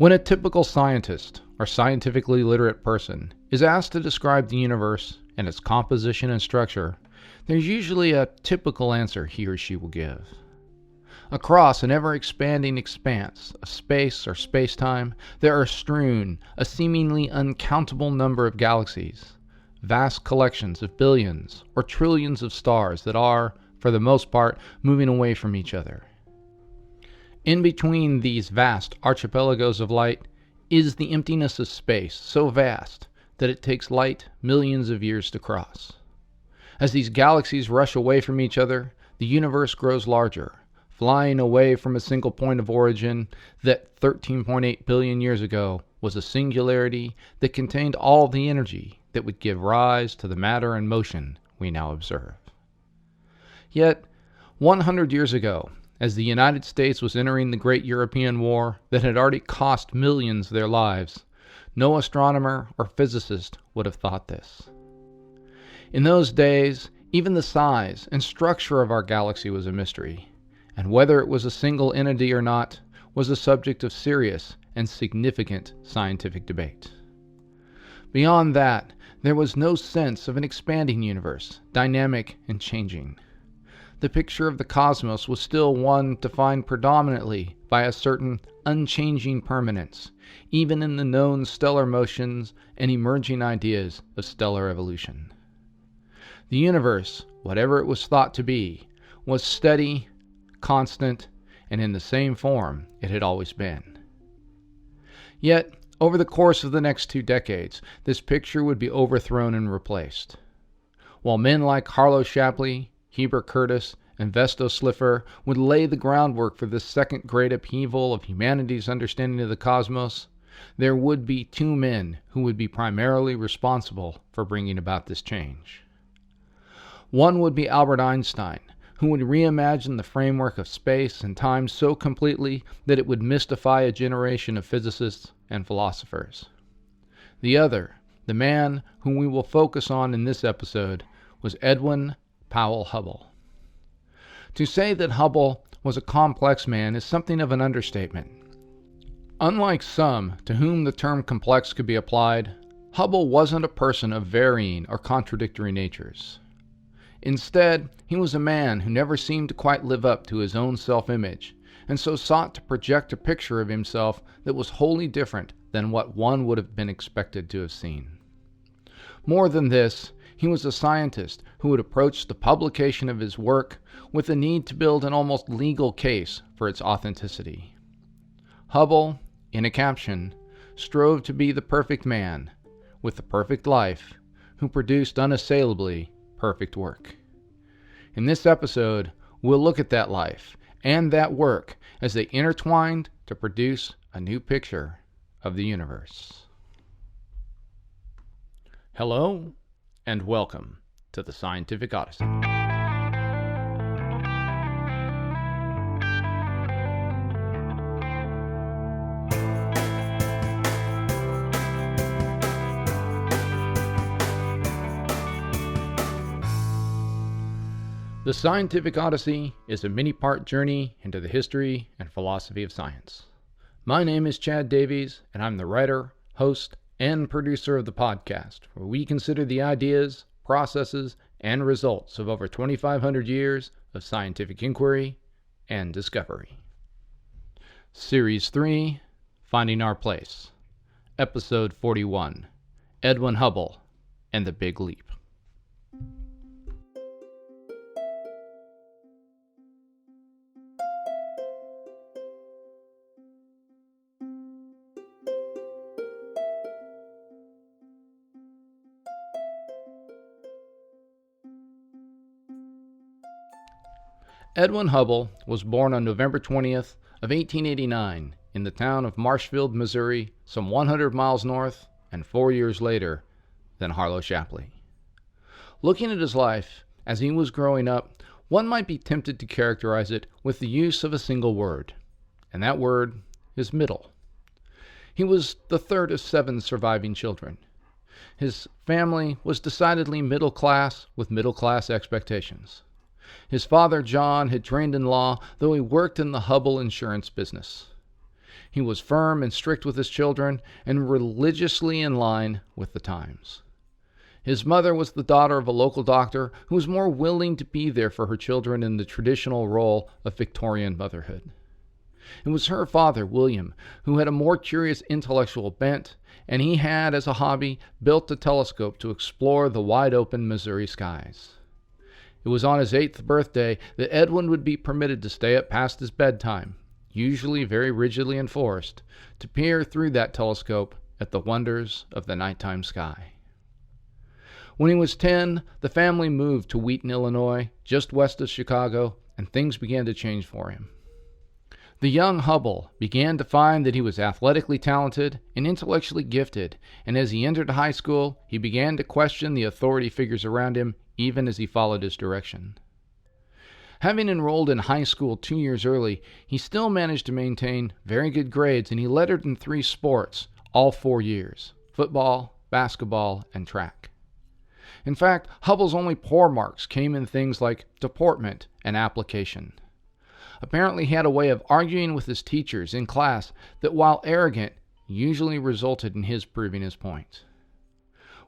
When a typical scientist or scientifically literate person is asked to describe the universe and its composition and structure, there's usually a typical answer he or she will give. Across an ever-expanding expanse of space or space-time, there are strewn a seemingly uncountable number of galaxies, vast collections of billions or trillions of stars that are, for the most part, moving away from each other. In between these vast archipelagos of light is the emptiness of space, so vast that it takes light millions of years to cross. As these galaxies rush away from each other, the universe grows larger, flying away from a single point of origin that 13.8 billion years ago was a singularity that contained all the energy that would give rise to the matter and motion we now observe. Yet, 100 years ago, as the United States was entering the Great European War that had already cost millions their lives, no astronomer or physicist would have thought this. In those days, even the size and structure of our galaxy was a mystery, and whether it was a single entity or not was a subject of serious and significant scientific debate. Beyond that, there was no sense of an expanding universe, dynamic and changing. The picture of the cosmos was still one defined predominantly by a certain unchanging permanence, even in the known stellar motions and emerging ideas of stellar evolution. The universe, whatever it was thought to be, was steady, constant, and in the same form it had always been. Yet, over the course of the next 2 decades, this picture would be overthrown and replaced. While men like Harlow Shapley, Heber Curtis, and Vesto Slipher would lay the groundwork for this second great upheaval of humanity's understanding of the cosmos, there would be 2 men who would be primarily responsible for bringing about this change. One would be Albert Einstein, who would reimagine the framework of space and time so completely that it would mystify a generation of physicists and philosophers. The other, the man whom we will focus on in this episode, was Edwin Powell Hubble. To say that Hubble was a complex man is something of an understatement. Unlike some to whom the term complex could be applied, Hubble wasn't a person of varying or contradictory natures. Instead, he was a man who never seemed to quite live up to his own self-image, and so sought to project a picture of himself that was wholly different than what one would have been expected to have seen. More than this, he was a scientist who would approach the publication of his work with the need to build an almost legal case for its authenticity. Hubble, in a caption, strove to be the perfect man, with the perfect life, who produced unassailably perfect work. In this episode, we'll look at that life and that work as they intertwined to produce a new picture of the universe. Hello, and welcome to the Scientific Odyssey. The Scientific Odyssey is a many-part journey into the history and philosophy of science. My name is Chad Davies, and I'm the writer, host, and producer of the podcast, where we consider the ideas, processes, and results of over 2,500 years of scientific inquiry and discovery. Series 3, Finding Our Place. Episode 41, Edwin Hubble and the Big Leap. Edwin Hubble was born on November 20th of 1889 in the town of Marshfield, Missouri, some 100 miles north and 4 years later than Harlow Shapley. Looking at his life as he was growing up, one might be tempted to characterize it with the use of a single word, and that word is middle. He was the third of 7 surviving children. His family was decidedly middle class with middle class expectations. His father, John, had trained in law, though he worked in the Hubble insurance business. He was firm and strict with his children and religiously in line with the times. His mother was the daughter of a local doctor who was more willing to be there for her children in the traditional role of Victorian motherhood. It was her father, William, who had a more curious intellectual bent, and he had, as a hobby, built a telescope to explore the wide-open Missouri skies. It was on his 8th birthday that Edwin would be permitted to stay up past his bedtime, usually very rigidly enforced, to peer through that telescope at the wonders of the nighttime sky. When he was 10, the family moved to Wheaton, Illinois, just west of Chicago, and things began to change for him. The young Hubble began to find that he was athletically talented and intellectually gifted, and as he entered high school, he began to question the authority figures around him, even as he followed his direction. Having enrolled in high school 2 years early, he still managed to maintain very good grades, and he lettered in 3 sports all 4 years: football, basketball, and track. In fact, Hubble's only poor marks came in things like deportment and application. Apparently, he had a way of arguing with his teachers in class that, while arrogant, usually resulted in his proving his point.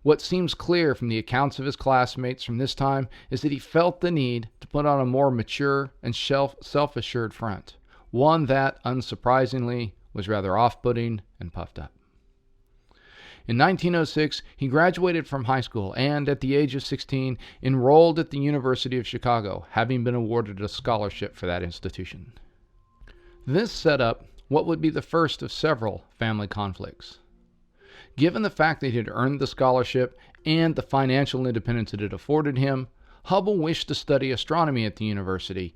What seems clear from the accounts of his classmates from this time is that he felt the need to put on a more mature and self-assured front, one that, unsurprisingly, was rather off-putting and puffed up. In 1906, he graduated from high school and, at the age of 16, enrolled at the University of Chicago, having been awarded a scholarship for that institution. This set up what would be the first of several family conflicts. Given the fact that he had earned the scholarship and the financial independence it had afforded him, Hubble wished to study astronomy at the university,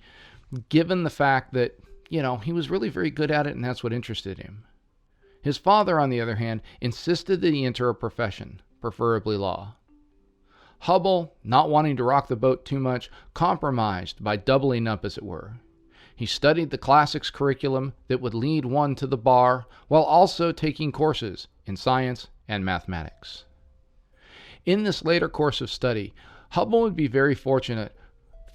given the fact that, he was really very good at it and that's what interested him. His father, on the other hand, insisted that he enter a profession, preferably law. Hubble, not wanting to rock the boat too much, compromised by doubling up, as it were. He studied the classics curriculum that would lead one to the bar, while also taking courses in science and mathematics. In this later course of study, Hubble would be very fortunate,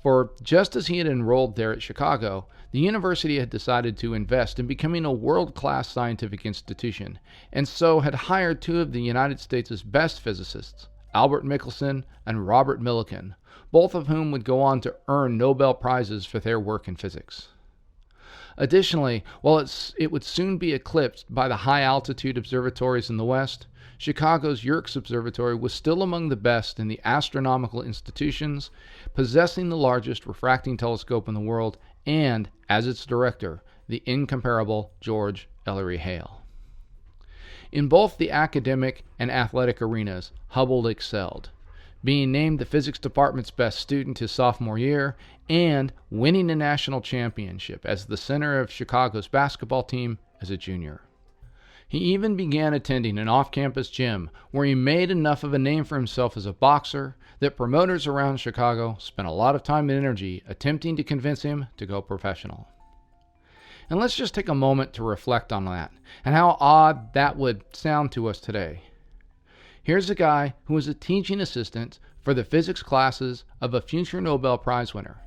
for just as he had enrolled there at Chicago, the university had decided to invest in becoming a world-class scientific institution, and so had hired 2 of the United States' best physicists, Albert Michelson and Robert Millikan, both of whom would go on to earn Nobel Prizes for their work in physics. Additionally, while it would soon be eclipsed by the high-altitude observatories in the West, Chicago's Yerkes Observatory was still among the best in the astronomical institutions, possessing the largest refracting telescope in the world and, as its director, the incomparable George Ellery Hale. In both the academic and athletic arenas, Hubble excelled, being named the physics department's best student his sophomore year and winning a national championship as the center of Chicago's basketball team as a junior. He even began attending an off-campus gym where he made enough of a name for himself as a boxer that promoters around Chicago spent a lot of time and energy attempting to convince him to go professional. And let's just take a moment to reflect on that and how odd that would sound to us today. Here's a guy who was a teaching assistant for the physics classes of a future Nobel Prize winner,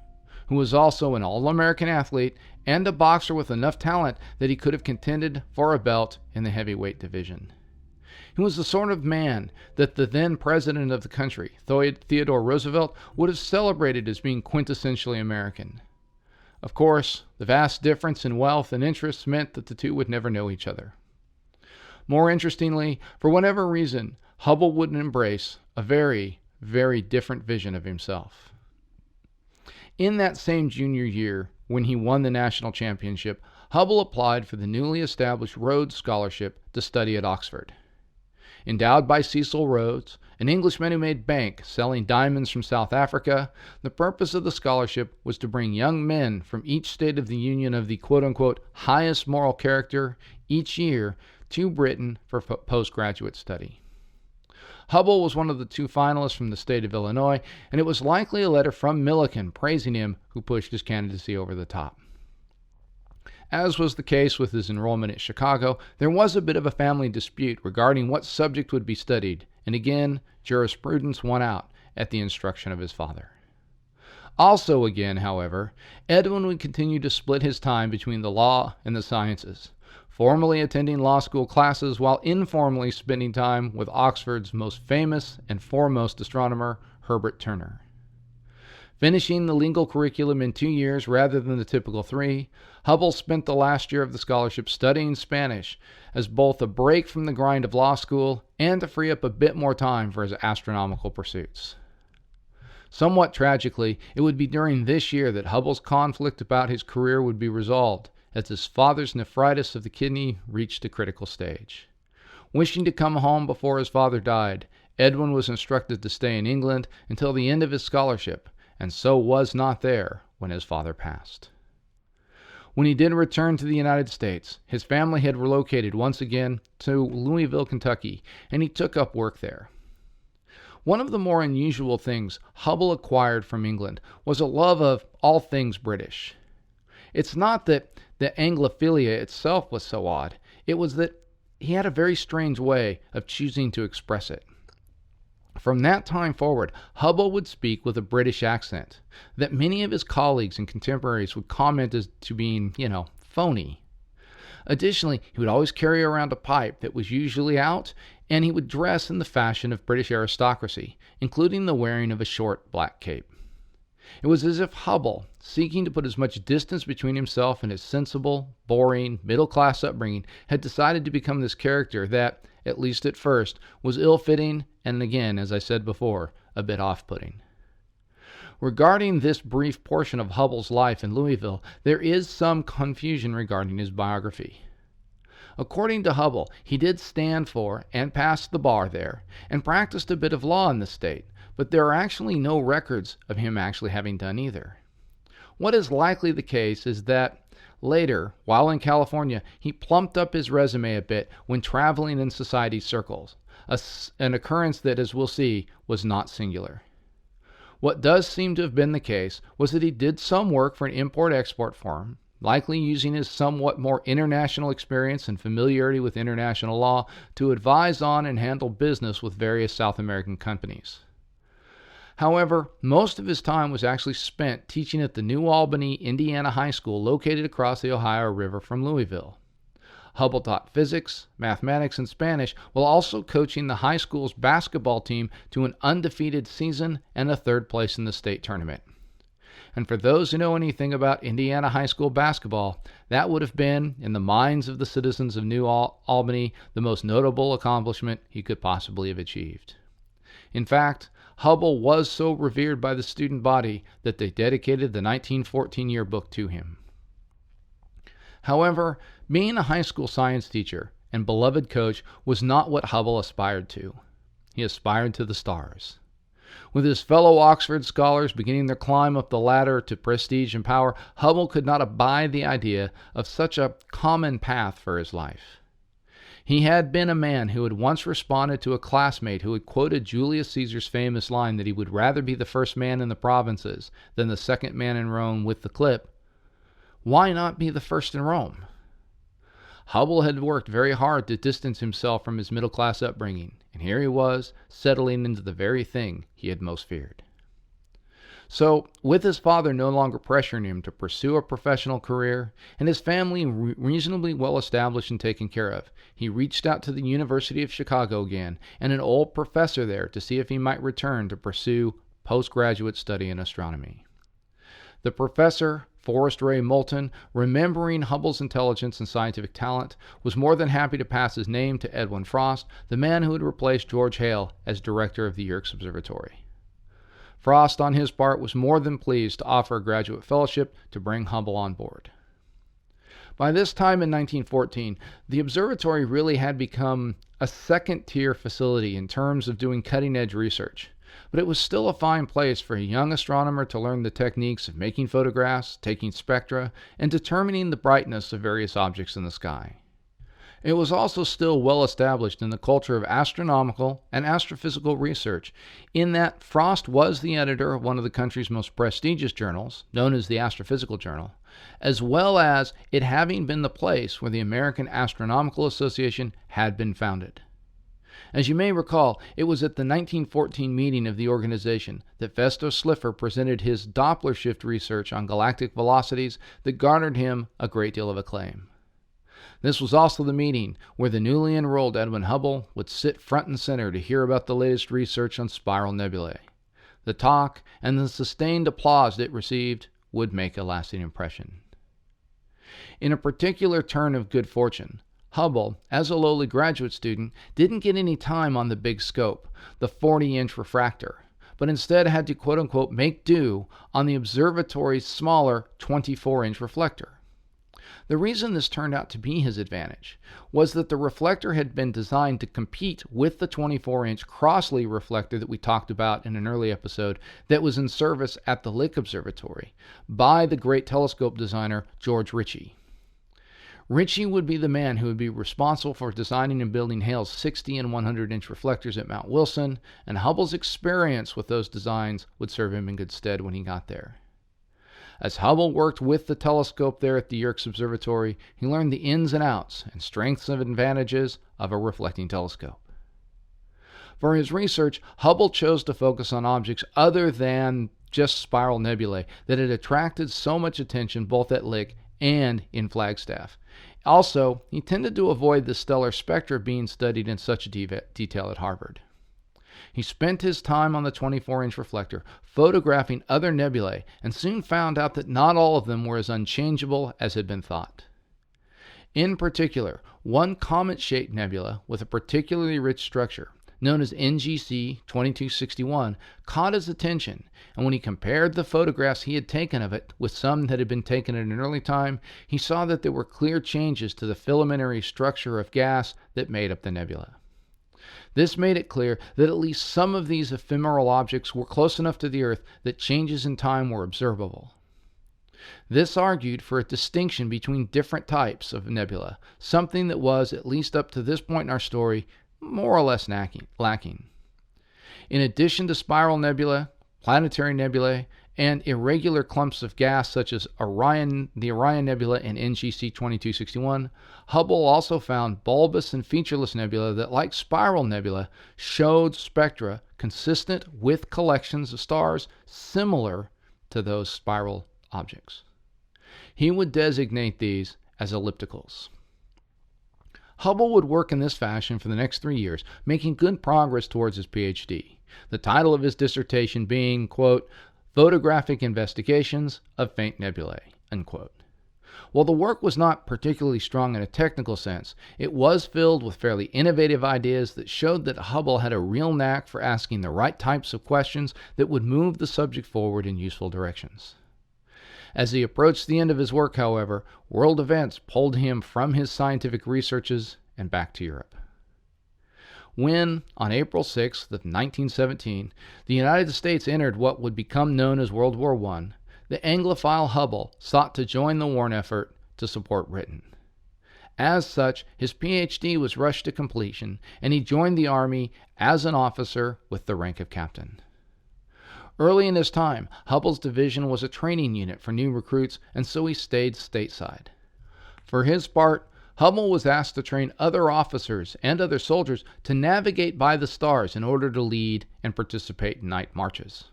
who was also an All-American athlete and a boxer with enough talent that he could have contended for a belt in the heavyweight division. He was the sort of man that the then president of the country, Theodore Roosevelt, would have celebrated as being quintessentially American. Of course, the vast difference in wealth and interests meant that the two would never know each other. More interestingly, for whatever reason, Hubble would embrace a very, very different vision of himself. In that same junior year, when he won the national championship, Hubble applied for the newly established Rhodes Scholarship to study at Oxford. Endowed by Cecil Rhodes, an Englishman who made bank selling diamonds from South Africa, the purpose of the scholarship was to bring young men from each state of the Union of the quote-unquote highest moral character each year to Britain for postgraduate study. Hubble was one of the 2 finalists from the state of Illinois, and it was likely a letter from Millikan praising him who pushed his candidacy over the top. As was the case with his enrollment at Chicago, there was a bit of a family dispute regarding what subject would be studied, and again, jurisprudence won out at the instruction of his father. Also again, however, Edwin would continue to split his time between the law and the sciences, formally attending law school classes while informally spending time with Oxford's most famous and foremost astronomer, Herbert Turner. Finishing the legal curriculum in 2 years rather than the typical 3, Hubble spent the last year of the scholarship studying Spanish as both a break from the grind of law school and to free up a bit more time for his astronomical pursuits. Somewhat tragically, it would be during this year that Hubble's conflict about his career would be resolved, as his father's nephritis of the kidney reached a critical stage. Wishing to come home before his father died, Edwin was instructed to stay in England until the end of his scholarship, and so was not there when his father passed. When he did return to the United States, his family had relocated once again to Louisville, Kentucky, and he took up work there. One of the more unusual things Hubble acquired from England was a love of all things British. It's not that the Anglophilia itself was so odd, it was that he had a very strange way of choosing to express it. From that time forward, Hubble would speak with a British accent that many of his colleagues and contemporaries would comment as to being, phony. Additionally, he would always carry around a pipe that was usually out, and he would dress in the fashion of British aristocracy, including the wearing of a short black cape. It was as if Hubble, seeking to put as much distance between himself and his sensible, boring, middle-class upbringing, had decided to become this character that, at least at first, was ill-fitting and again, as I said before, a bit off-putting. Regarding this brief portion of Hubble's life in Louisville, there is some confusion regarding his biography. According to Hubble, he did stand for and pass the bar there, and practiced a bit of law in the state, but there are actually no records of him actually having done either. What is likely the case is that later, while in California, he plumped up his resume a bit when traveling in society circles, an occurrence that, as we'll see, was not singular. What does seem to have been the case was that he did some work for an import-export firm, likely using his somewhat more international experience and familiarity with international law to advise on and handle business with various South American companies. However, most of his time was actually spent teaching at the New Albany, Indiana High School located across the Ohio River from Louisville. Hubble taught physics, mathematics, and Spanish while also coaching the high school's basketball team to an undefeated season and a third place in the state tournament. And for those who know anything about Indiana high school basketball, that would have been, in the minds of the citizens of New Albany, the most notable accomplishment he could possibly have achieved. In fact, Hubble was so revered by the student body that they dedicated the 1914 yearbook to him. However, being a high school science teacher and beloved coach was not what Hubble aspired to. He aspired to the stars. With his fellow Oxford scholars beginning their climb up the ladder to prestige and power, Hubble could not abide the idea of such a common path for his life. He had been a man who had once responded to a classmate who had quoted Julius Caesar's famous line that he would rather be the first man in the provinces than the second man in Rome with the clip. Why not be the first in Rome? Hubble had worked very hard to distance himself from his middle-class upbringing, and here he was, settling into the very thing he had most feared. So, with his father no longer pressuring him to pursue a professional career, and his family reasonably well established and taken care of, he reached out to the University of Chicago again, and an old professor there to see if he might return to pursue postgraduate study in astronomy. The professor, Forrest Ray Moulton, remembering Hubble's intelligence and scientific talent, was more than happy to pass his name to Edwin Frost, the man who had replaced George Hale as director of the Yerkes Observatory. Frost, on his part, was more than pleased to offer a graduate fellowship to bring Hubble on board. By this time in 1914, the observatory really had become a second-tier facility in terms of doing cutting-edge research. But it was still a fine place for a young astronomer to learn the techniques of making photographs, taking spectra, and determining the brightness of various objects in the sky. It was also still well established in the culture of astronomical and astrophysical research, in that Frost was the editor of one of the country's most prestigious journals, known as the Astrophysical Journal, as well as it having been the place where the American Astronomical Association had been founded. As you may recall, it was at the 1914 meeting of the organization that Festo Slipher presented his Doppler shift research on galactic velocities that garnered him a great deal of acclaim. This was also the meeting where the newly enrolled Edwin Hubble would sit front and center to hear about the latest research on spiral nebulae. The talk and the sustained applause it received would make a lasting impression. In a particular turn of good fortune, Hubble, as a lowly graduate student, didn't get any time on the big scope, the 40-inch refractor, but instead had to quote-unquote make do on the observatory's smaller 24-inch reflector. The reason this turned out to be his advantage was that the reflector had been designed to compete with the 24-inch Crossley reflector that we talked about in an early episode that was in service at the Lick Observatory by the great telescope designer George Ritchie. Ritchie would be the man who would be responsible for designing and building Hale's 60 and 100-inch reflectors at Mount Wilson, and Hubble's experience with those designs would serve him in good stead when he got there. As Hubble worked with the telescope there at the Yerkes Observatory, he learned the ins and outs and strengths and advantages of a reflecting telescope. For his research, Hubble chose to focus on objects other than just spiral nebulae that had attracted so much attention both at Lick and in Flagstaff. Also, he tended to avoid the stellar spectra being studied in such detail at Harvard. He spent his time on the 24-inch reflector photographing other nebulae and soon found out that not all of them were as unchangeable as had been thought. In particular, one comet-shaped nebula with a particularly rich structure, known as NGC 2261, caught his attention, and when he compared the photographs he had taken of it with some that had been taken at an early time, he saw that there were clear changes to the filamentary structure of gas that made up the nebula. This made it clear that at least some of these ephemeral objects were close enough to the Earth that changes in time were observable. This argued for a distinction between different types of nebula, something that was, at least up to this point in our story, more or less lacking. In addition to spiral nebula, planetary nebulae, and irregular clumps of gas such as the Orion Nebula and NGC 2261, Hubble also found bulbous and featureless nebula that, like spiral nebula, showed spectra consistent with collections of stars similar to those spiral objects. He would designate these as ellipticals. Hubble would work in this fashion for the next 3 years, making good progress towards his PhD. The title of his dissertation being, quote, Photographic Investigations of Faint Nebulae, unquote. While the work was not particularly strong in a technical sense, it was filled with fairly innovative ideas that showed that Hubble had a real knack for asking the right types of questions that would move the subject forward in useful directions. As he approached the end of his work, however, world events pulled him from his scientific researches and back to Europe. When, on April 6th of 1917, the United States entered what would become known as World War I, the Anglophile Hubble sought to join the war effort to support Britain. As such, his PhD was rushed to completion, and he joined the Army as an officer with the rank of captain. Early in his time, Hubble's division was a training unit for new recruits, and so he stayed stateside. For his part, Hubble was asked to train other officers and other soldiers to navigate by the stars in order to lead and participate in night marches.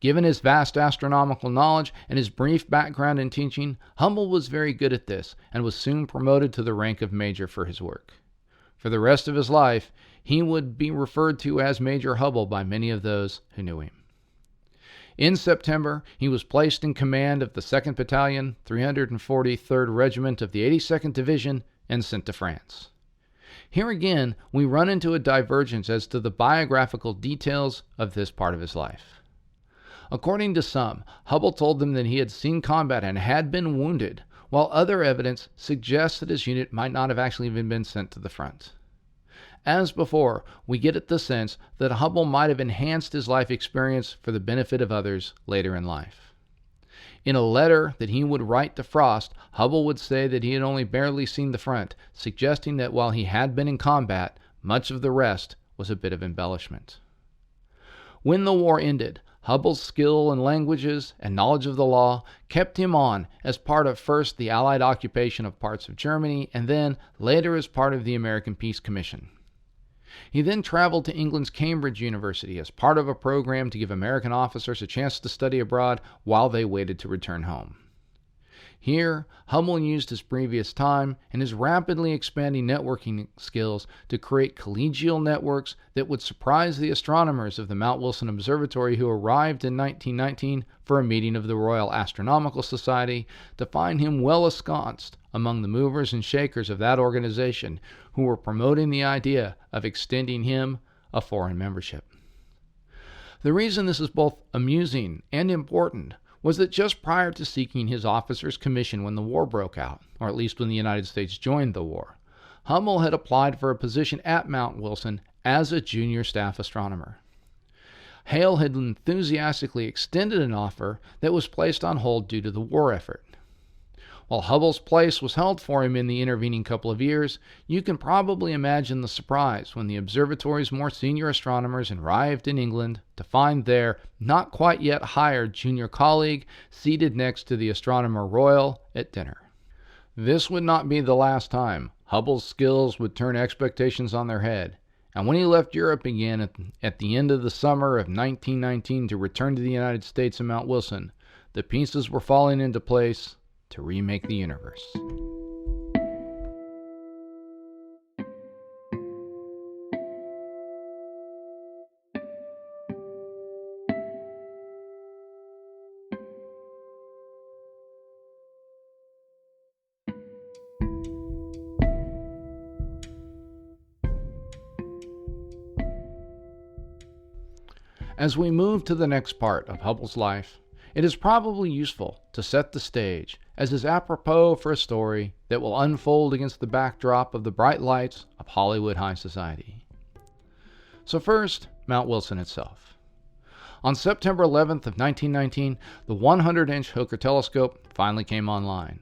Given his vast astronomical knowledge and his brief background in teaching, Hubble was very good at this and was soon promoted to the rank of major for his work. For the rest of his life, he would be referred to as Major Hubble by many of those who knew him. In September, he was placed in command of the 2nd Battalion, 343rd Regiment of the 82nd Division, and sent to France. Here again, we run into a divergence as to the biographical details of this part of his life. According to some, Hubble told them that he had seen combat and had been wounded, while other evidence suggests that his unit might not have actually even been sent to the front. As before, we get the sense that Hubble might have enhanced his life experience for the benefit of others later in life. In a letter that he would write to Frost, Hubble would say that he had only barely seen the front, suggesting that while he had been in combat, much of the rest was a bit of embellishment. When the war ended, Hubble's skill in languages and knowledge of the law kept him on as part of first the Allied occupation of parts of Germany and then later as part of the American Peace Commission. He then traveled to England's Cambridge University as part of a program to give American officers a chance to study abroad while they waited to return home. Here, Hubble used his previous time and his rapidly expanding networking skills to create collegial networks that would surprise the astronomers of the Mount Wilson Observatory who arrived in 1919 for a meeting of the Royal Astronomical Society to find him well ensconced among the movers and shakers of that organization who were promoting the idea of extending him a foreign membership. The reason this is both amusing and important was that just prior to seeking his officer's commission when the war broke out, or at least when the United States joined the war, Hubble had applied for a position at Mount Wilson as a junior staff astronomer. Hale had enthusiastically extended an offer that was placed on hold due to the war effort. While Hubble's place was held for him in the intervening couple of years, you can probably imagine the surprise when the observatory's more senior astronomers arrived in England to find their not quite yet hired junior colleague seated next to the Astronomer Royal at dinner. This would not be the last time Hubble's skills would turn expectations on their head, and when he left Europe again at the end of the summer of 1919 to return to the United States and Mount Wilson, the pieces were falling into place to remake the universe. As we move to the next part of Hubble's life, it is probably useful to set the stage, as is apropos for a story that will unfold against the backdrop of the bright lights of Hollywood high society. So first, Mount Wilson itself. On September 11th of 1919, the 100-inch Hooker telescope finally came online.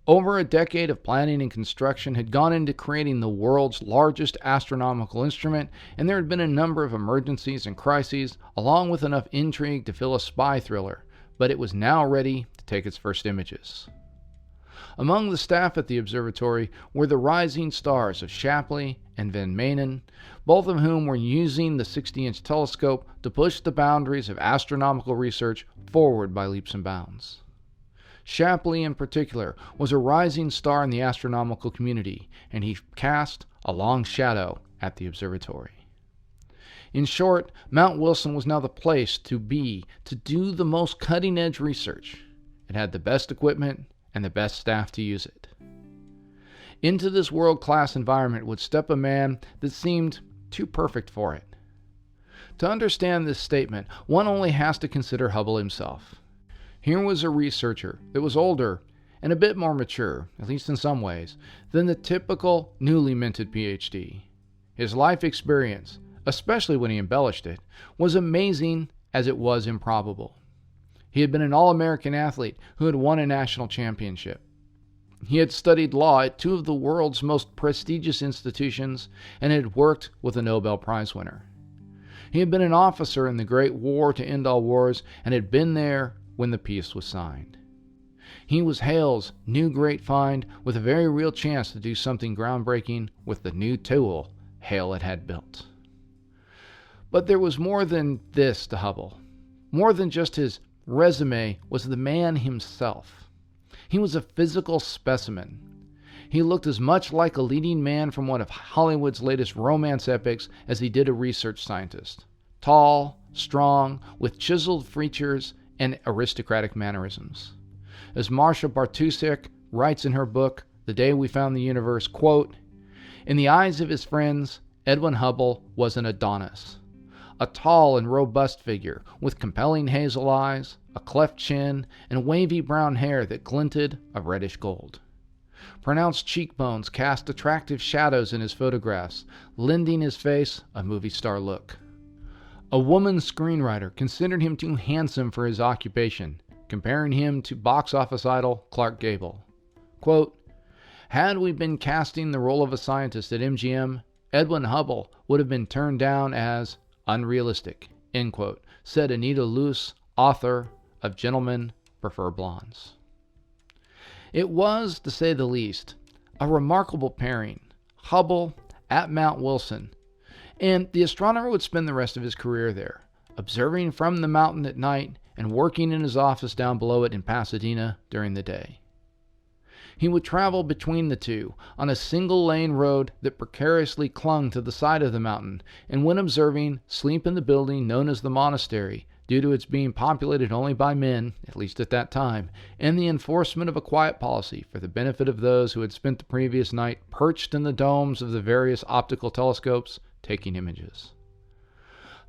Over a decade of planning and construction had gone into creating the world's largest astronomical instrument, and there had been a number of emergencies and crises, along with enough intrigue to fill a spy thriller, but it was now ready to take its first images. Among the staff at the observatory were the rising stars of Shapley and Van Manen, both of whom were using the 60-inch telescope to push the boundaries of astronomical research forward by leaps and bounds. Shapley, in particular, was a rising star in the astronomical community, and he cast a long shadow at the observatory. In short, Mount Wilson was now the place to be to do the most cutting-edge research. It had the best equipment and the best staff to use it. Into this world-class environment would step a man that seemed too perfect for it. To understand this statement, one only has to consider Hubble himself. Here was a researcher that was older and a bit more mature, at least in some ways, than the typical newly minted PhD. His life experience, especially when he embellished it, was amazing as it was improbable. He had been an All-American athlete who had won a national championship. He had studied law at two of the world's most prestigious institutions and had worked with a Nobel Prize winner. He had been an officer in the Great War to end all wars and had been there when the peace was signed. He was Hale's new great find, with a very real chance to do something groundbreaking with the new tool Hale had built. But there was more than this to Hubble. More than just his resume was the man himself. He was a physical specimen. He looked as much like a leading man from one of Hollywood's latest romance epics as he did a research scientist. Tall, strong, with chiseled features and aristocratic mannerisms. As Marcia Bartusek writes in her book, The Day We Found the Universe, quote, "In the eyes of his friends, Edwin Hubble was an Adonis. A tall and robust figure with compelling hazel eyes, a cleft chin, and wavy brown hair that glinted a reddish gold. Pronounced cheekbones cast attractive shadows in his photographs, lending his face a movie star look. A woman screenwriter considered him too handsome for his occupation, comparing him to box office idol Clark Gable. Quote, had we been casting the role of a scientist at MGM, Edwin Hubble would have been turned down as unrealistic, end quote, said Anita Luce, author of Gentlemen Prefer Blondes. It was, to say the least, a remarkable pairing. Hubble at Mount Wilson, and the astronomer would spend the rest of his career there, observing from the mountain at night and working in his office down below it in Pasadena during the day. He would travel between the two on a single-lane road that precariously clung to the side of the mountain, and when observing, sleep in the building known as the monastery, due to its being populated only by men, at least at that time, and the enforcement of a quiet policy for the benefit of those who had spent the previous night perched in the domes of the various optical telescopes, taking images.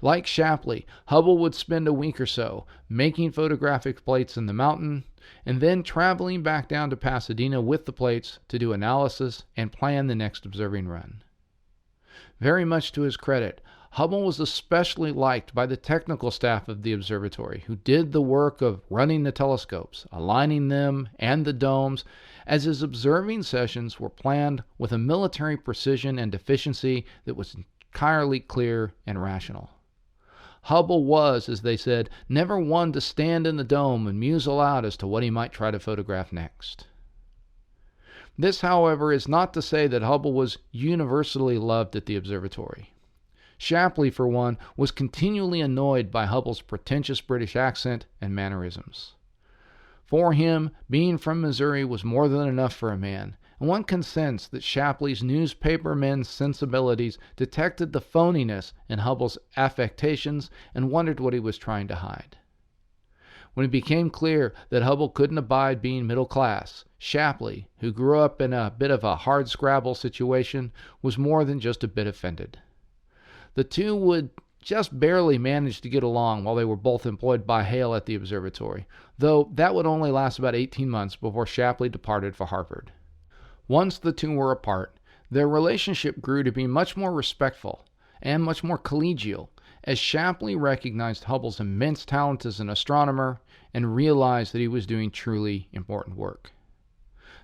Like Shapley, Hubble would spend a week or so making photographic plates in the mountain, and then traveling back down to Pasadena with the plates to do analysis and plan the next observing run. Very much to his credit, Hubble was especially liked by the technical staff of the observatory, who did the work of running the telescopes, aligning them and the domes, as his observing sessions were planned with a military precision and efficiency that was entirely clear and rational. Hubble was, as they said, never one to stand in the dome and muse aloud as to what he might try to photograph next. This, however, is not to say that Hubble was universally loved at the observatory. Shapley, for one, was continually annoyed by Hubble's pretentious British accent and mannerisms. For him, being from Missouri was more than enough for a man, and one can sense that Shapley's newspaper men's sensibilities detected the phoniness in Hubble's affectations and wondered what he was trying to hide. When it became clear that Hubble couldn't abide being middle class, Shapley, who grew up in a bit of a hard-scrabble situation, was more than just a bit offended. The two would just barely manage to get along while they were both employed by Hale at the observatory, though that would only last about 18 months before Shapley departed for Harvard. Once the two were apart, their relationship grew to be much more respectful and much more collegial, as Shapley recognized Hubble's immense talent as an astronomer and realized that he was doing truly important work.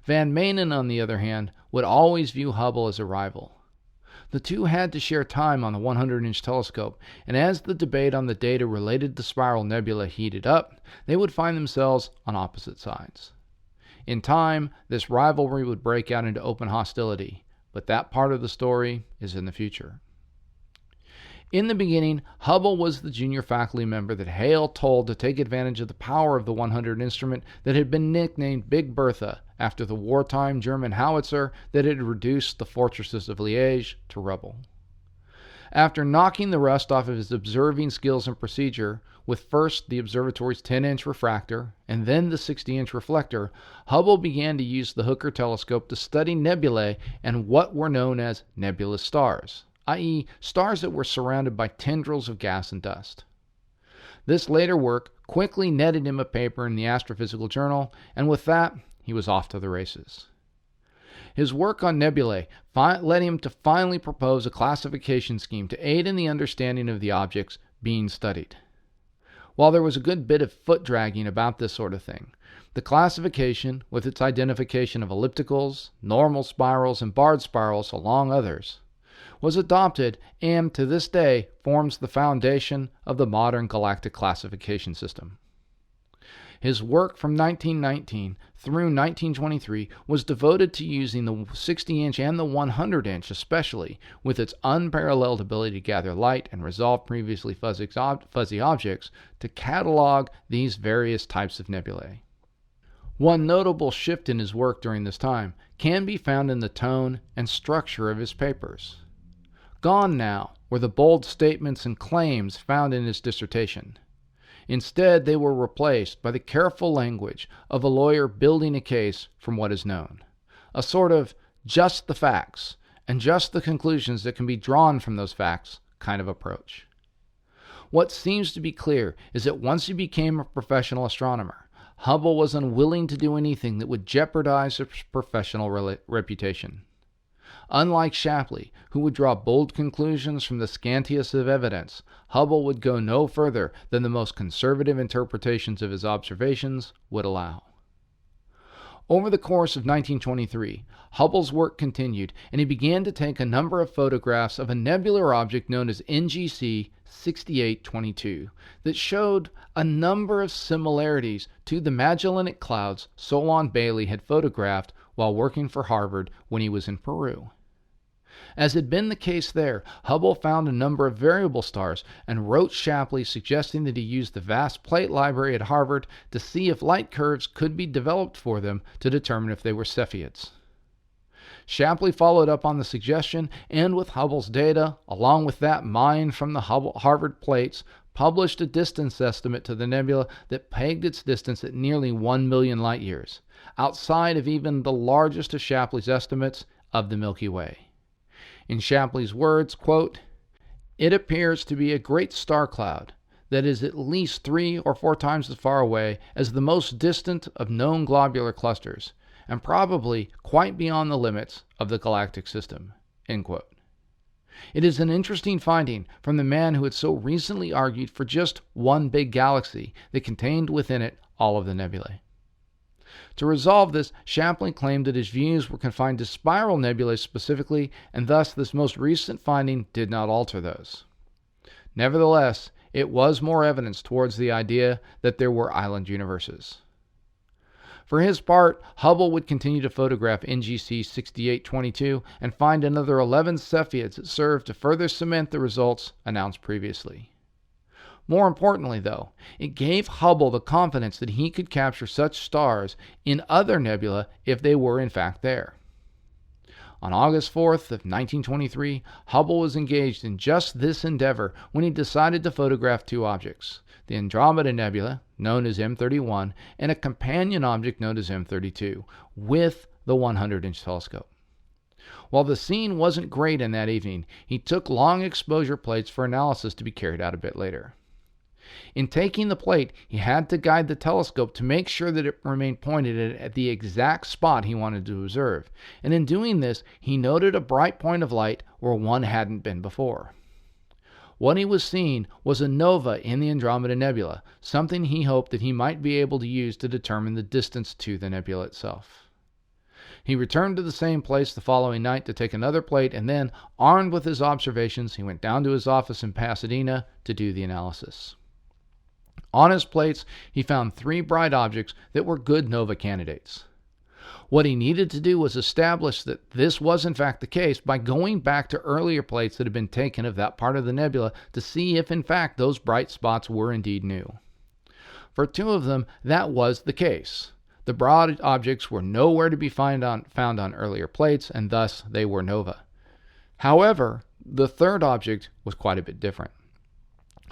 Van Manen, on the other hand, would always view Hubble as a rival. The two had to share time on the 100-inch telescope, and as the debate on the data related to spiral nebula heated up, they would find themselves on opposite sides. In time, this rivalry would break out into open hostility, but that part of the story is in the future. In the beginning, Hubble was the junior faculty member that Hale told to take advantage of the power of the 100 instrument that had been nicknamed Big Bertha after the wartime German howitzer that had reduced the fortresses of Liège to rubble. After knocking the rust off of his observing skills and procedure, with first the observatory's 10-inch refractor and then the 60-inch reflector, Hubble began to use the Hooker telescope to study nebulae and what were known as nebulous stars, i.e., stars that were surrounded by tendrils of gas and dust. This later work quickly netted him a paper in the Astrophysical Journal, and with that, he was off to the races. His work on nebulae led him to finally propose a classification scheme to aid in the understanding of the objects being studied. While there was a good bit of foot-dragging about this sort of thing, the classification, with its identification of ellipticals, normal spirals, and barred spirals, among others, was adopted and, to this day, forms the foundation of the modern galactic classification system. His work from 1919 through 1923 was devoted to using the 60-inch and the 100-inch especially, with its unparalleled ability to gather light and resolve previously fuzzy objects, to catalog these various types of nebulae. One notable shift in his work during this time can be found in the tone and structure of his papers. Gone now were the bold statements and claims found in his dissertation. Instead, they were replaced by the careful language of a lawyer building a case from what is known, a sort of just the facts and just the conclusions that can be drawn from those facts kind of approach. What seems to be clear is that once he became a professional astronomer, Hubble was unwilling to do anything that would jeopardize his professional reputation. Unlike Shapley, who would draw bold conclusions from the scantiest of evidence, Hubble would go no further than the most conservative interpretations of his observations would allow. Over the course of 1923, Hubble's work continued, and he began to take a number of photographs of a nebular object known as NGC 6822 that showed a number of similarities to the Magellanic Clouds Solon Bailey had photographed while working for Harvard when he was in Peru. As had been the case there, Hubble found a number of variable stars and wrote Shapley suggesting that he use the vast plate library at Harvard to see if light curves could be developed for them to determine if they were Cepheids. Shapley followed up on the suggestion and with Hubble's data, along with that mined from the Harvard plates, published a distance estimate to the nebula that pegged its distance at nearly 1 million light years, outside of even the largest of Shapley's estimates of the Milky Way. In Shapley's words, quote, "It appears to be a great star cloud that is at least 3 or 4 times as far away as the most distant of known globular clusters, and probably quite beyond the limits of the galactic system." End quote. It is an interesting finding from the man who had so recently argued for just one big galaxy that contained within it all of the nebulae. To resolve this, Shapley claimed that his views were confined to spiral nebulae specifically, and thus this most recent finding did not alter those. Nevertheless, it was more evidence towards the idea that there were island universes. For his part, Hubble would continue to photograph NGC 6822 and find another 11 Cepheids that served to further cement the results announced previously. More importantly, though, it gave Hubble the confidence that he could capture such stars in other nebulae if they were in fact there. On August 4th of 1923, Hubble was engaged in just this endeavor when he decided to photograph 2 objects, the Andromeda Nebula, known as M31, and a companion object known as M32, with the 100-inch telescope. While the scene wasn't great in that evening, he took long exposure plates for analysis to be carried out a bit later. In taking the plate, he had to guide the telescope to make sure that it remained pointed at the exact spot he wanted to observe, and in doing this, he noted a bright point of light where one hadn't been before. What he was seeing was a nova in the Andromeda Nebula, something he hoped that he might be able to use to determine the distance to the nebula itself. He returned to the same place the following night to take another plate, and then, armed with his observations, he went down to his office in Pasadena to do the analysis. On his plates, he found 3 bright objects that were good nova candidates. What he needed to do was establish that this was in fact the case by going back to earlier plates that had been taken of that part of the nebula to see if in fact those bright spots were indeed new. For 2 of them, that was the case. The broad objects were nowhere to be found on earlier plates, and thus they were nova. However, the 3rd object was quite a bit different.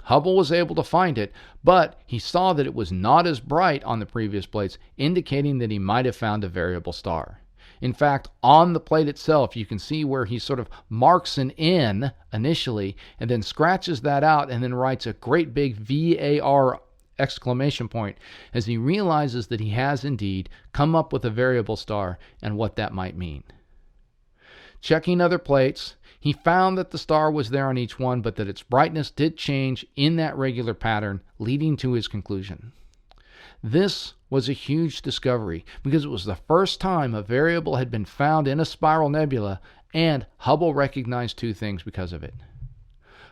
Hubble was able to find it, but he saw that it was not as bright on the previous plates, indicating that he might have found a variable star. In fact, on the plate itself, you can see where he sort of marks an N initially, and then scratches that out, and then writes a great big VAR exclamation point as he realizes that he has indeed come up with a variable star and what that might mean. Checking other plates, he found that the star was there on each one, but that its brightness did change in that regular pattern, leading to his conclusion. This was a huge discovery because it was the first time a variable had been found in a spiral nebula, and Hubble recognized 2 things because of it.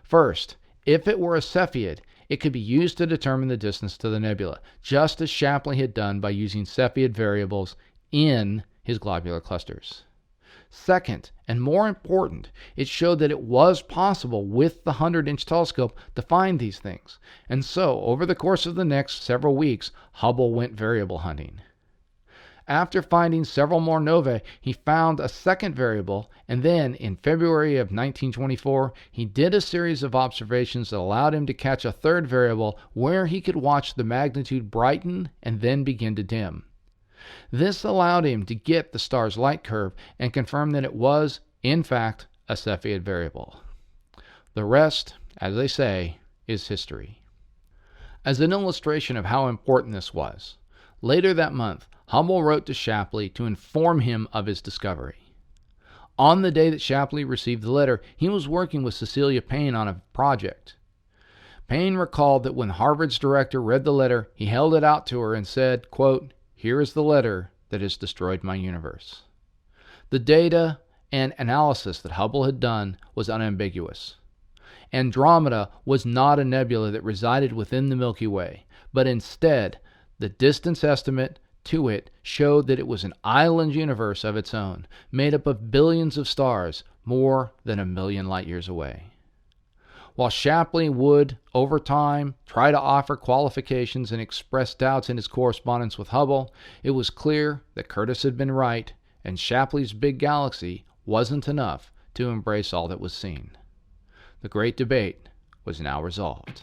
First, if it were a Cepheid, it could be used to determine the distance to the nebula, just as Shapley had done by using Cepheid variables in his globular clusters. Second, and more important, it showed that it was possible with the 100-inch telescope to find these things. And so, over the course of the next several weeks, Hubble went variable hunting. After finding several more novae, he found a second variable, and then, in February of 1924, he did a series of observations that allowed him to catch a 3rd variable where he could watch the magnitude brighten and then begin to dim. This allowed him to get the star's light curve and confirm that it was, in fact, a Cepheid variable. The rest, as they say, is history. As an illustration of how important this was, later that month, Hubble wrote to Shapley to inform him of his discovery. On the day that Shapley received the letter, he was working with Cecilia Payne on a project. Payne recalled that when Harvard's director read the letter, he held it out to her and said, quote, "Here is the letter that has destroyed my universe." The data and analysis that Hubble had done was unambiguous. Andromeda was not a nebula that resided within the Milky Way, but instead, the distance estimate to it showed that it was an island universe of its own, made up of billions of stars more than 1,000,000 light years away. While Shapley would, over time, try to offer qualifications and express doubts in his correspondence with Hubble, it was clear that Curtis had been right, and Shapley's big galaxy wasn't enough to embrace all that was seen. The great debate was now resolved.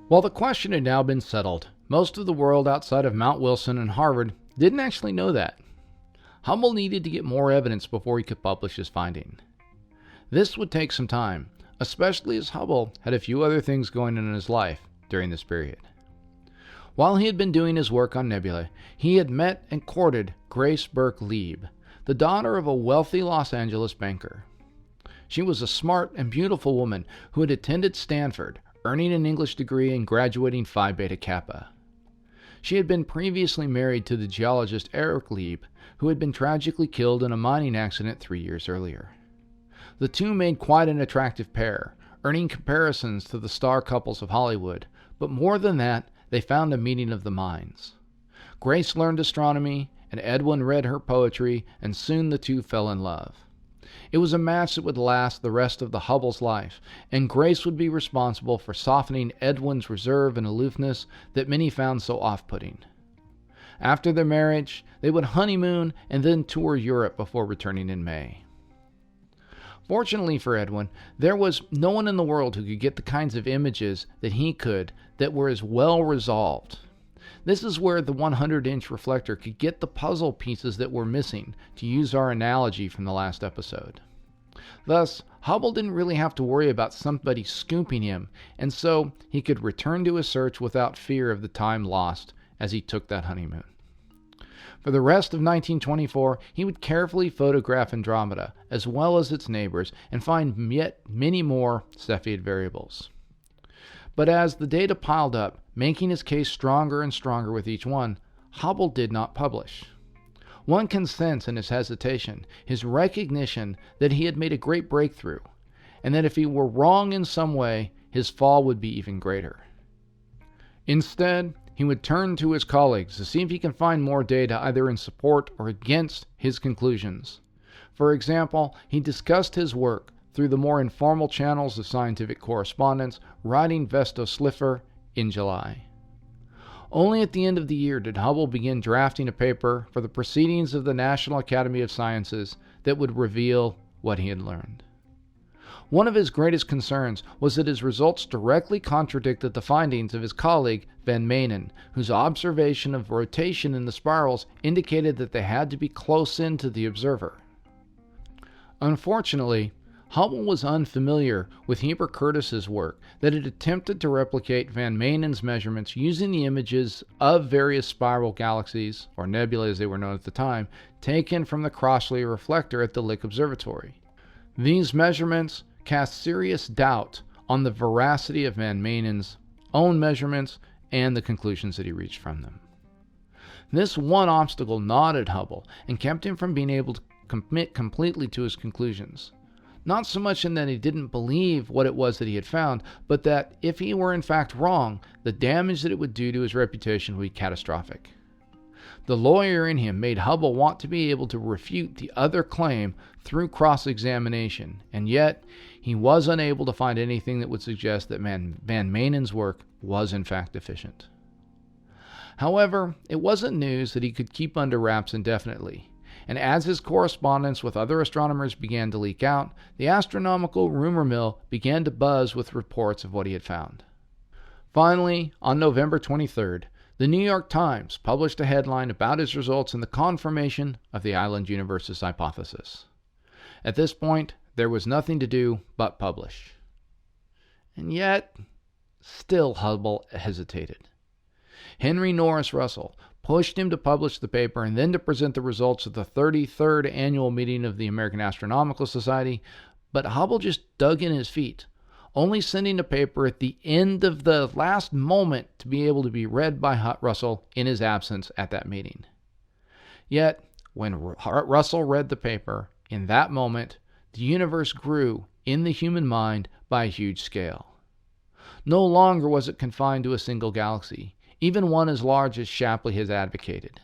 While the question had now been settled, most of the world outside of Mount Wilson and Harvard didn't actually know that. Hubble needed to get more evidence before he could publish his finding. This would take some time, especially as Hubble had a few other things going on in his life during this period. While he had been doing his work on nebulae, he had met and courted Grace Burke Lieb, the daughter of a wealthy Los Angeles banker. She was a smart and beautiful woman who had attended Stanford, earning an English degree and graduating Phi Beta Kappa. She had been previously married to the geologist Eric Lieb, who had been tragically killed in a mining accident 3 years earlier. The two made quite an attractive pair, earning comparisons to the star couples of Hollywood, but more than that, they found a meeting of the minds. Grace learned astronomy, and Edwin read her poetry, and soon the two fell in love. It was a match that would last the rest of the Hubble's life, and Grace would be responsible for softening Edwin's reserve and aloofness that many found so off-putting. After their marriage, they would honeymoon and then tour Europe before returning in May. Fortunately for Edwin, there was no one in the world who could get the kinds of images that he could that were as well resolved. This is where the 100-inch reflector could get the puzzle pieces that were missing, to use our analogy from the last episode. Thus, Hubble didn't really have to worry about somebody scooping him, and so he could return to his search without fear of the time lost as he took that honeymoon. For the rest of 1924, he would carefully photograph Andromeda, as well as its neighbors, and find yet many more Cepheid variables. But as the data piled up, making his case stronger and stronger with each one, Hubble did not publish. One can sense in his hesitation, his recognition that he had made a great breakthrough, and that if he were wrong in some way, his fall would be even greater. Instead, he would turn to his colleagues to see if he can find more data either in support or against his conclusions. For example, he discussed his work through the more informal channels of scientific correspondence, writing Vesto Slipher in July. Only at the end of the year did Hubble begin drafting a paper for the Proceedings of the National Academy of Sciences that would reveal what he had learned. One of his greatest concerns was that his results directly contradicted the findings of his colleague Van Manen, whose observation of rotation in the spirals indicated that they had to be close in to the observer. Unfortunately, Hubble was unfamiliar with Heber Curtis's work that had attempted to replicate Van Manen's measurements using the images of various spiral galaxies, or nebulae as they were known at the time, taken from the Crossley reflector at the Lick Observatory. These measurements cast serious doubt on the veracity of Van Manen's own measurements and the conclusions that he reached from them. This one obstacle gnawed at Hubble and kept him from being able to commit completely to his conclusions. Not so much in that he didn't believe what it was that he had found, but that if he were in fact wrong, the damage that it would do to his reputation would be catastrophic. The lawyer in him made Hubble want to be able to refute the other claim through cross-examination, and yet he was unable to find anything that would suggest that Van Manen's work was in fact deficient. However, it wasn't news that he could keep under wraps indefinitely. And as his correspondence with other astronomers began to leak out, the astronomical rumor mill began to buzz with reports of what he had found. Finally, on November 23rd, the New York Times published a headline about his results and the confirmation of the island universe's hypothesis. At this point, there was nothing to do but publish. And yet, still Hubble hesitated. Henry Norris Russell pushed him to publish the paper and then to present the results of the 33rd annual meeting of the American Astronomical Society, but Hubble just dug in his feet. only sending the paper at the end of the last moment to be able to be read by Russell in his absence at that meeting. Yet, when Russell read the paper, in that moment, the universe grew in the human mind by a huge scale. No longer was it confined to a single galaxy, even one as large as Shapley has advocated.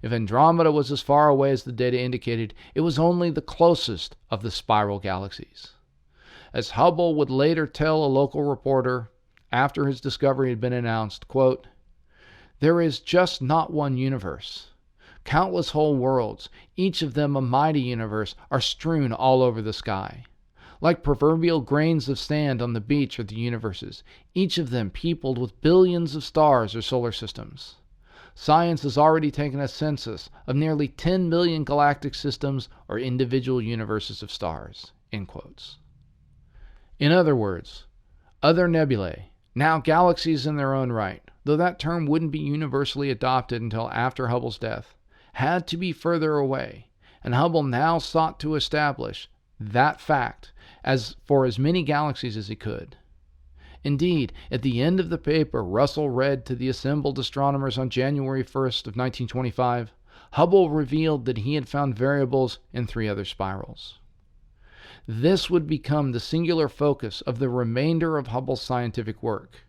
If Andromeda was as far away as the data indicated, it was only the closest of the spiral galaxies. As Hubble would later tell a local reporter after his discovery had been announced, quote, "There is just not one universe. Countless whole worlds, each of them a mighty universe, are strewn all over the sky. Like proverbial grains of sand on the beach are the universes, each of them peopled with billions of stars or solar systems. Science has already taken a census of nearly 10 million galactic systems or individual universes of stars." End quotes. In other words, other nebulae, now galaxies in their own right, though that term wouldn't be universally adopted until after Hubble's death, had to be further away, and Hubble now sought to establish that fact for as many galaxies as he could. Indeed, at the end of the paper Russell read to the assembled astronomers on January 1st of 1925, Hubble revealed that he had found variables in 3 other spirals. This would become the singular focus of the remainder of Hubble's scientific work.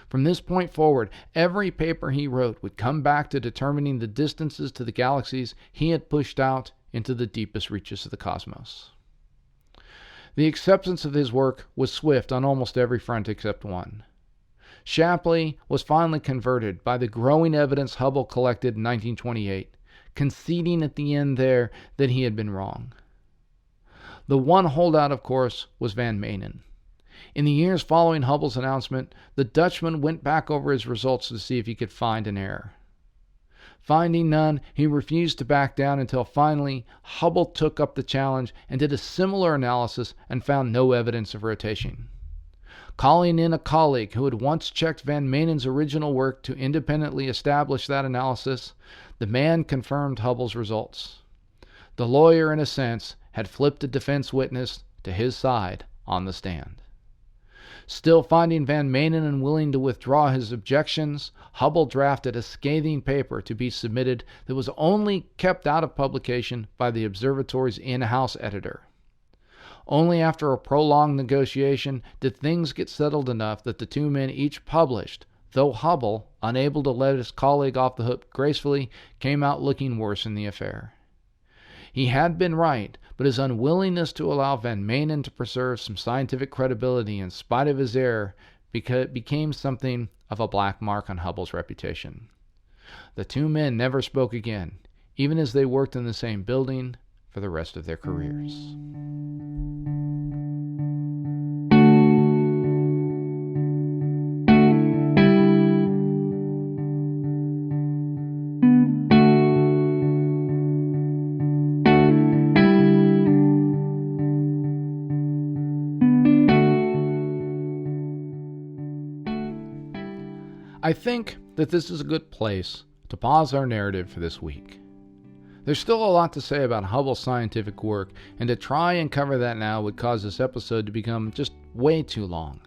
From this point forward, every paper he wrote would come back to determining the distances to the galaxies he had pushed out into the deepest reaches of the cosmos. The acceptance of his work was swift on almost every front except one. Shapley was finally converted by the growing evidence Hubble collected in 1928, conceding at the end there that he had been wrong. The one holdout, of course, was Van Manen. In the years following Hubble's announcement, the Dutchman went back over his results to see if he could find an error. Finding none, he refused to back down until finally Hubble took up the challenge and did a similar analysis and found no evidence of rotation. Calling in a colleague who had once checked Van Manen's original work to independently establish that analysis, the man confirmed Hubble's results. The lawyer, in a sense, had flipped a defense witness to his side on the stand. Still finding Van Manen unwilling to withdraw his objections, Hubble drafted a scathing paper to be submitted that was only kept out of publication by the observatory's in-house editor. Only after a prolonged negotiation did things get settled enough that the 2 men each published, though Hubble, unable to let his colleague off the hook gracefully, came out looking worse in the affair. He had been right, but his unwillingness to allow Van Manen to preserve some scientific credibility in spite of his error became something of a black mark on Hubble's reputation. The 2 men never spoke again, even as they worked in the same building for the rest of their careers. I think that this is a good place to pause our narrative for this week. There's still a lot to say about Hubble's scientific work, and to try and cover that now would cause this episode to become just way too long.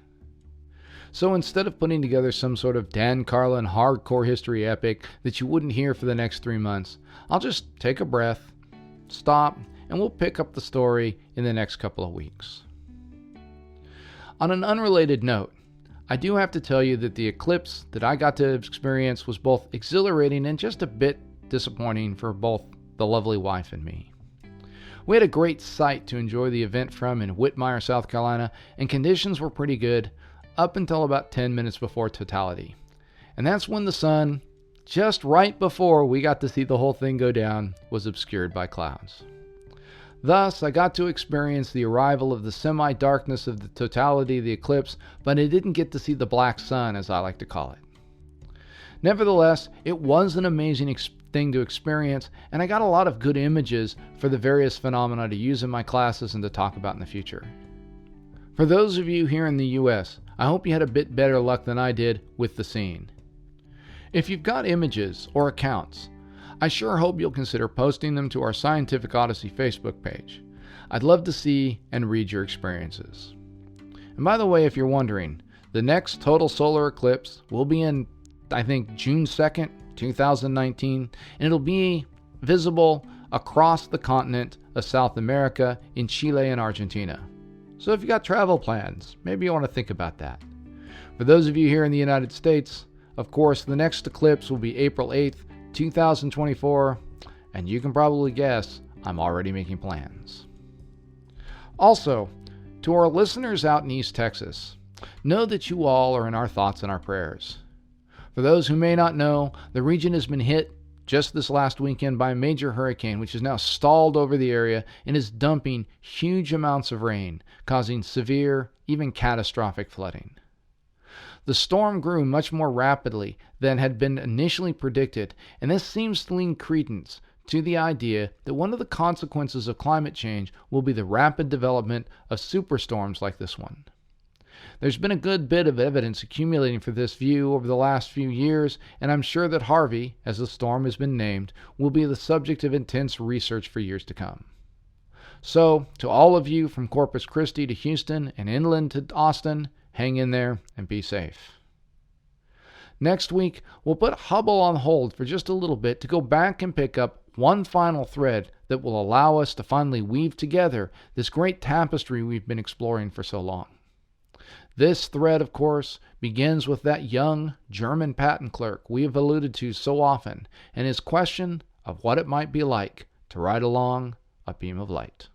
So instead of putting together some sort of Dan Carlin hardcore history epic that you wouldn't hear for the next 3 months, I'll just take a breath, stop, and we'll pick up the story in the next couple of weeks. On an unrelated note, I do have to tell you that the eclipse that I got to experience was both exhilarating and just a bit disappointing for both the lovely wife and me. We had a great site to enjoy the event from in Whitmire, South Carolina, and conditions were pretty good up until about 10 minutes before totality. And that's when the sun, just right before we got to see the whole thing go down, was obscured by clouds. Thus, I got to experience the arrival of the semi-darkness of the totality of the eclipse, but I didn't get to see the black sun, as I like to call it. Nevertheless, it was an amazing thing to experience, and I got a lot of good images for the various phenomena to use in my classes and to talk about in the future. For those of you here in the US, I hope you had a bit better luck than I did with the scene. If you've got images or accounts, I sure hope you'll consider posting them to our Scientific Odyssey Facebook page. I'd love to see and read your experiences. And by the way, if you're wondering, the next total solar eclipse will be in, I think, June 2nd, 2019, and it'll be visible across the continent of South America in Chile and Argentina. So if you got travel plans, maybe you want to think about that. For those of you here in the United States, of course, the next eclipse will be April 8th, 2024, and you can probably guess I'm already making plans. Also, to our listeners out in East Texas, know that you all are in our thoughts and our prayers. For those who may not know, the region has been hit just this last weekend by a major hurricane, which is now stalled over the area and is dumping huge amounts of rain, causing severe, even catastrophic flooding. The storm grew much more rapidly than had been initially predicted, and this seems to lend credence to the idea that one of the consequences of climate change will be the rapid development of superstorms like this one. There's been a good bit of evidence accumulating for this view over the last few years, and I'm sure that Harvey, as the storm has been named, will be the subject of intense research for years to come. So, to all of you from Corpus Christi to Houston and inland to Austin, hang in there and be safe. Next week, we'll put Hubble on hold for just a little bit to go back and pick up one final thread that will allow us to finally weave together this great tapestry we've been exploring for so long. This thread, of course, begins with that young German patent clerk we have alluded to so often and his question of what it might be like to ride along a beam of light.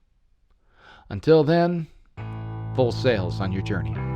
Until then, full sails on your journey.